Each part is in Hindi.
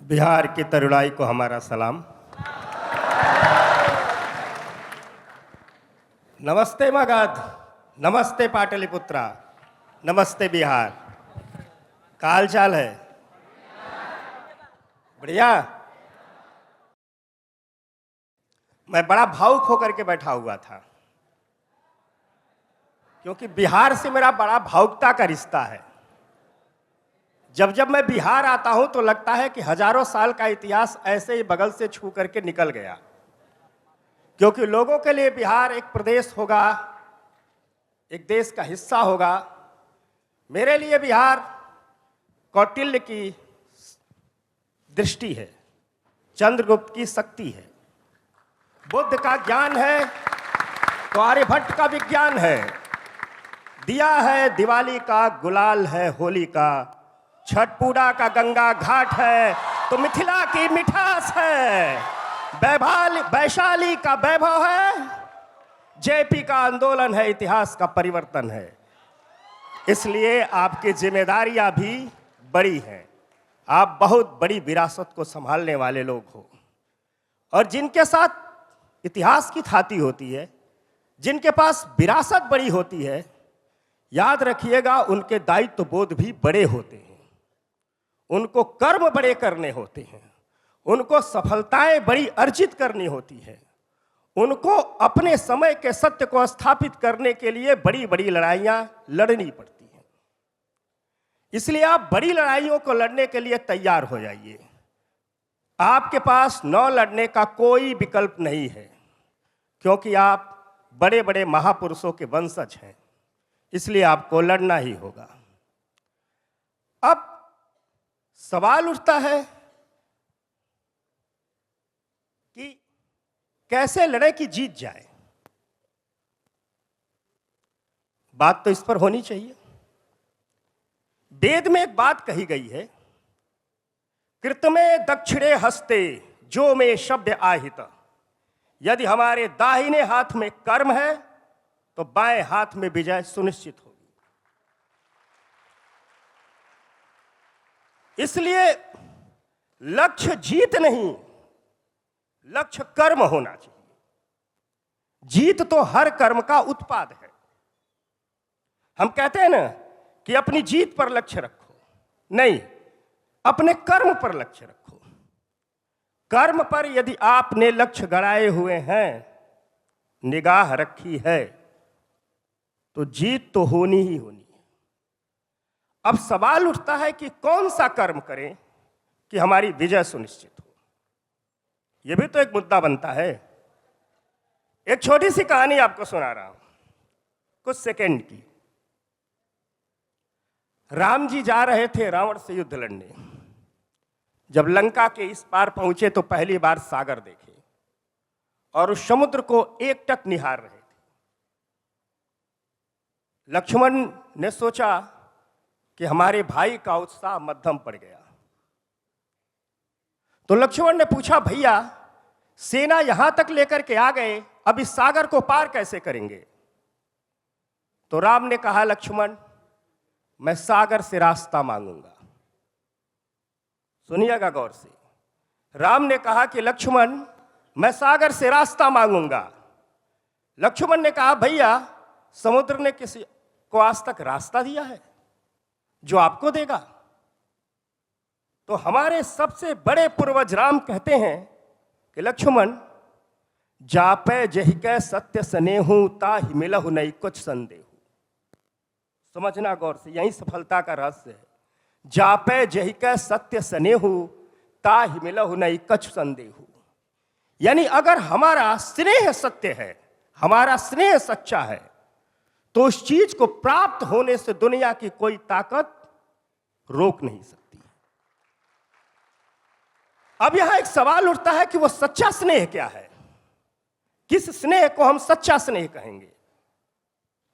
बिहार की तरुणाई को हमारा सलाम। नमस्ते मगध, नमस्ते पाटलिपुत्रा, नमस्ते बिहार। का हाल चाल है? बढ़िया। मैं बड़ा भावुक होकर के बैठा हुआ था, क्योंकि बिहार से मेरा बड़ा भावुकता का रिश्ता है। जब जब मैं बिहार आता हूं तो लगता है कि हजारों साल का इतिहास ऐसे ही बगल से छू करके निकल गया, क्योंकि लोगों के लिए बिहार एक प्रदेश होगा, एक देश का हिस्सा होगा। मेरे लिए बिहार कौटिल्य की दृष्टि है, चंद्रगुप्त की शक्ति है, बुद्ध का ज्ञान है तो आर्यभट्ट का विज्ञान है, दिया है दिवाली का, गुलाल है होली का, छठ पूजा का गंगा घाट है तो मिथिला की मिठास है, वैशाली का वैभव है, जेपी का आंदोलन है, इतिहास का परिवर्तन है। इसलिए आपकी जिम्मेदारियां भी बड़ी हैं। आप बहुत बड़ी विरासत को संभालने वाले लोग हो, और जिनके साथ इतिहास की थाती होती है, जिनके पास विरासत बड़ी होती है, याद रखिएगा उनके दायित्व बोध भी बड़े होते हैं, उनको कर्म बड़े करने होते हैं, उनको सफलताएं बड़ी अर्जित करनी होती है, उनको अपने समय के सत्य को स्थापित करने के लिए बड़ी बड़ी लड़ाइयां लड़नी पड़ती हैं। इसलिए आप बड़ी लड़ाइयों को लड़ने के लिए तैयार हो जाइए। आपके पास न लड़ने का कोई विकल्प नहीं है, क्योंकि आप बड़े बड़े महापुरुषों के वंशज हैं। इसलिए आपको लड़ना ही होगा। अब सवाल उठता है कि कैसे लड़े कि जीत जाए। बात तो इस पर होनी चाहिए। वेद में एक बात कही गई है, कृतमे दक्षिणे हस्ते जो में शब्द आहित। यदि हमारे दाहिने हाथ में कर्म है तो बाएं हाथ में विजय सुनिश्चित होगी। इसलिए लक्ष्य जीत नहीं, लक्ष्य कर्म होना चाहिए। जीत तो हर कर्म का उत्पाद है। हम कहते हैं ना कि अपनी जीत पर लक्ष्य रखो, नहीं, अपने कर्म पर लक्ष्य रखो। कर्म पर यदि आपने लक्ष्य गड़ाए हुए हैं, निगाह रखी है, तो जीत तो होनी ही होनी है। अब सवाल उठता है कि कौन सा कर्म करें कि हमारी विजय सुनिश्चित हो। यह भी तो एक मुद्दा बनता है। एक छोटी सी कहानी आपको सुना रहा हूं, कुछ सेकंड की। राम जी जा रहे थे रावण से युद्ध लड़ने। जब लंका के इस पार पहुंचे तो पहली बार सागर देखे और उस समुद्र को एकटक निहार रहे थे। लक्ष्मण ने सोचा कि हमारे भाई का उत्साह मध्यम पड़ गया। तो लक्ष्मण ने पूछा, भैया सेना यहां तक लेकर के आ गए, अब इस सागर को पार कैसे करेंगे? तो राम ने कहा, लक्ष्मण मैं सागर से रास्ता मांगूंगा। सुनिएगा गौर से। राम ने कहा कि लक्ष्मण मैं सागर से रास्ता मांगूंगा। लक्ष्मण ने कहा, भैया समुद्र ने किसी को आज तक रास्ता दिया है जो आपको देगा? तो हमारे सबसे बड़े पूर्वज राम कहते हैं कि लक्ष्मण जापे जहिकै सत्य स्नेहु ताहि मिलहु नहीं कुछ संदेहु। समझना गौर से, यही सफलता का रहस्य है। जापे जहिकै सत्य स्नेहु ताहि मिलहु नहीं कछ संदेहु। यानी अगर हमारा स्नेह सत्य है, हमारा स्नेह सच्चा है, तो उस चीज को प्राप्त होने से दुनिया की कोई ताकत रोक नहीं सकती। अब यहां एक सवाल उठता है कि वो सच्चा स्नेह क्या है? किस स्नेह को हम सच्चा स्नेह कहेंगे?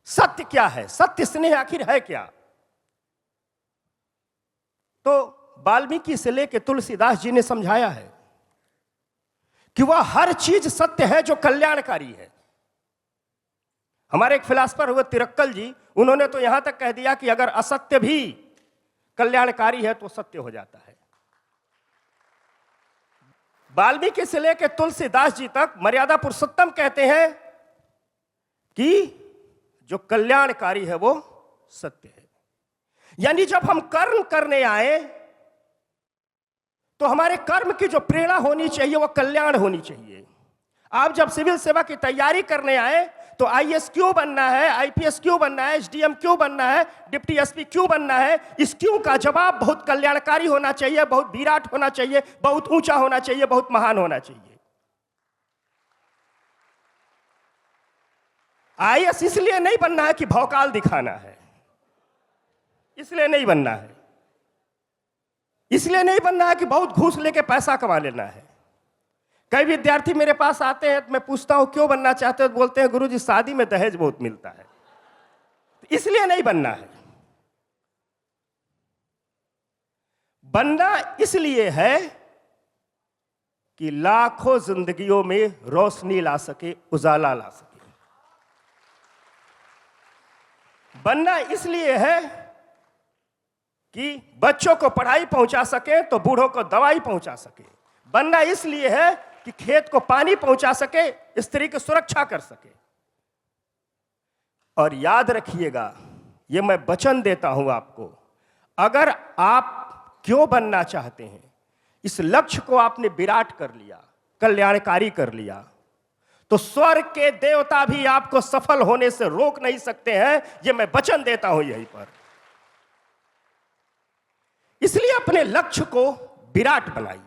सत्य क्या है? सत्य स्नेह आखिर है क्या? तो वाल्मीकि से लेकर तुलसीदास जी ने समझाया है कि वह हर चीज सत्य है जो कल्याणकारी है। हमारे एक फिलासफर हुए तिरक्कल जी, उन्होंने तो यहां तक कह दिया कि अगर असत्य भी कल्याणकारी है तो सत्य हो जाता है। वाल्मीकि से लेकर तुलसीदास जी तक मर्यादा पुरुषोत्तम कहते हैं कि जो कल्याणकारी है वो सत्य है। यानी जब हम कर्म करने आए तो हमारे कर्म की जो प्रेरणा होनी चाहिए वो कल्याण होनी चाहिए। आप जब सिविल सेवा की तैयारी करने आए तो आईएएस क्यों बनना है, आईपीएस क्यों बनना है, एसडीएम क्यों बनना है, डिप्टी एसपी क्यों बनना है, इस क्यों का जवाब बहुत कल्याणकारी होना चाहिए, बहुत विराट होना चाहिए, बहुत ऊंचा होना चाहिए, बहुत महान होना चाहिए। आईएएस इसलिए नहीं बनना है कि भौकाल दिखाना है, इसलिए नहीं बनना है। इसलिए नहीं बनना है कि बहुत घूस लेके पैसा कमा लेना है। कई विद्यार्थी मेरे पास आते हैं तो मैं पूछता हूं क्यों बनना चाहते हो, तो बोलते हैं गुरुजी शादी में दहेज बहुत मिलता है। इसलिए नहीं बनना है। बनना इसलिए है कि लाखों जिंदगियों में रोशनी ला सके, उजाला ला सके। बनना इसलिए है कि बच्चों को पढ़ाई पहुंचा सके तो बूढ़ों को दवाई पहुंचा सके। बनना इसलिए है कि खेत को पानी पहुंचा सके, स्त्री की सुरक्षा कर सके। और याद रखिएगा, ये मैं वचन देता हूं आपको, अगर आप क्यों बनना चाहते हैं, इस लक्ष्य को आपने विराट कर लिया, कल्याणकारी कर लिया, तो स्वर्ग के देवता भी आपको सफल होने से रोक नहीं सकते हैं। ये मैं वचन देता हूं यहीं पर। इसलिए अपने लक्ष्य को विराट बनाइए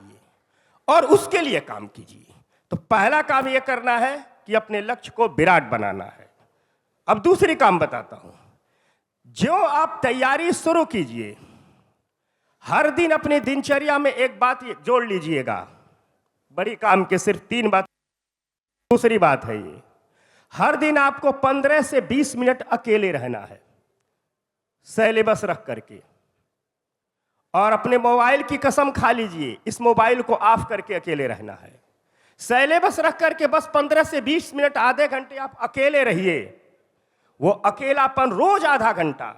और उसके लिए काम कीजिए। तो पहला काम यह करना है कि अपने लक्ष्य को विराट बनाना है। अब दूसरी काम बताता हूं। जो आप तैयारी शुरू कीजिए, हर दिन अपनी दिनचर्या में एक बात जोड़ लीजिएगा। बड़ी काम के सिर्फ 3 बात। दूसरी बात है ये, हर दिन आपको 15 से 20 मिनट अकेले रहना है, सिलेबस रख करके। और अपने मोबाइल की कसम खा लीजिए, इस मोबाइल को ऑफ करके अकेले रहना है। सिलेबस रख करके बस 15 से 20 मिनट, आधे घंटे आप अकेले रहिए। वो अकेलापन रोज आधा घंटा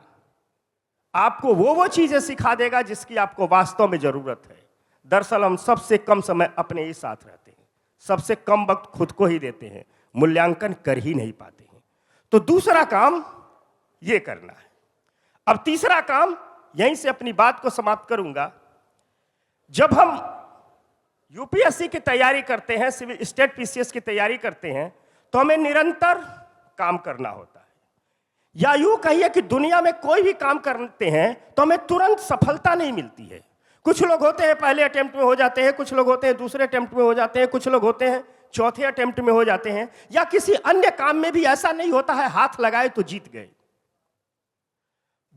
आपको वो चीजें सिखा देगा जिसकी आपको वास्तव में जरूरत है। दरअसल हम सबसे कम समय अपने ही साथ रहते हैं, सबसे कम वक्त खुद को ही देते हैं, मूल्यांकन कर ही नहीं पाते हैं। तो दूसरा काम ये करना है। अब तीसरा काम, यहीं से अपनी बात को समाप्त करूंगा। जब हम यूपीएससी की तैयारी करते हैं, सिविल स्टेट पीसीएस की तैयारी करते हैं, तो हमें निरंतर काम करना होता है। या यूं कहिए कि दुनिया में कोई भी काम करते हैं तो हमें तुरंत सफलता नहीं मिलती है। कुछ लोग होते हैं पहले अटेम्प्ट में हो जाते हैं, कुछ लोग होते हैं दूसरे अटेम्प्ट में हो जाते हैं, कुछ लोग होते हैं चौथे अटेम्प्ट में हो जाते हैं, या किसी अन्य काम में भी ऐसा नहीं होता है हाथ लगाए तो जीत गए।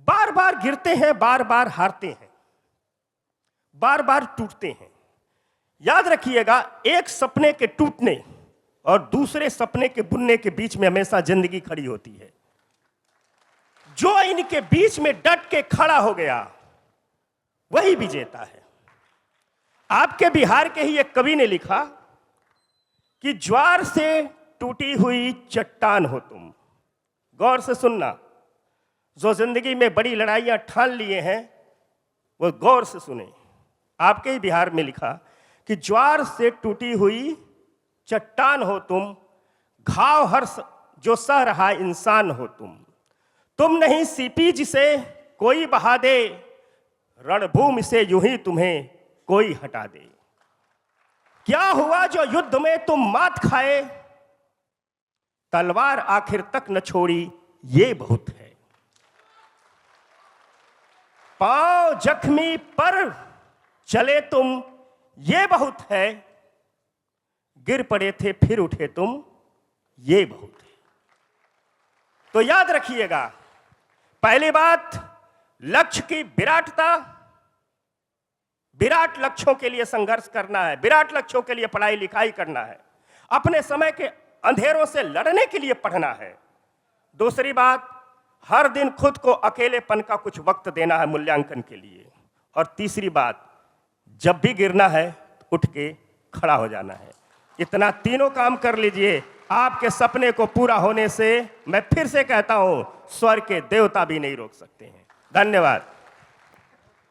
बार बार गिरते हैं, बार बार हारते हैं, बार बार टूटते हैं। याद रखिएगा, एक सपने के टूटने और दूसरे सपने के बुनने के बीच में हमेशा जिंदगी खड़ी होती है। जो इनके बीच में डट के खड़ा हो गया वही विजेता है। आपके बिहार के ही एक कवि ने लिखा कि ज्वार से टूटी हुई चट्टान हो तुम। गौर से सुनना, जो जिंदगी में बड़ी लड़ाइयां ठान लिए हैं वो गौर से सुने। आपके ही बिहार में लिखा कि ज्वार से टूटी हुई चट्टान हो तुम, घाव हर जो सह रहा इंसान हो तुम नहीं सीपी जिसे कोई बहा दे, रणभूमि से यूं ही तुम्हें कोई हटा दे। क्या हुआ जो युद्ध में तुम मात खाए, तलवार आखिर तक न छोड़ी ये बहुत है। पांव जख्मी पर चले तुम ये बहुत है, गिर पड़े थे फिर उठे तुम ये बहुत है। तो याद रखिएगा, पहली बात लक्ष्य की विराटता, विराट लक्ष्यों के लिए संघर्ष करना है, विराट लक्ष्यों के लिए पढ़ाई लिखाई करना है, अपने समय के अंधेरों से लड़ने के लिए पढ़ना है। दूसरी बात, हर दिन खुद को अकेलेपन का कुछ वक्त देना है मूल्यांकन के लिए। और तीसरी बात, जब भी गिरना है उठ के खड़ा हो जाना है। इतना तीनों काम कर लीजिए, आपके सपने को पूरा होने से मैं फिर से कहता हूं, स्वर्ग के देवता भी नहीं रोक सकते हैं। धन्यवाद।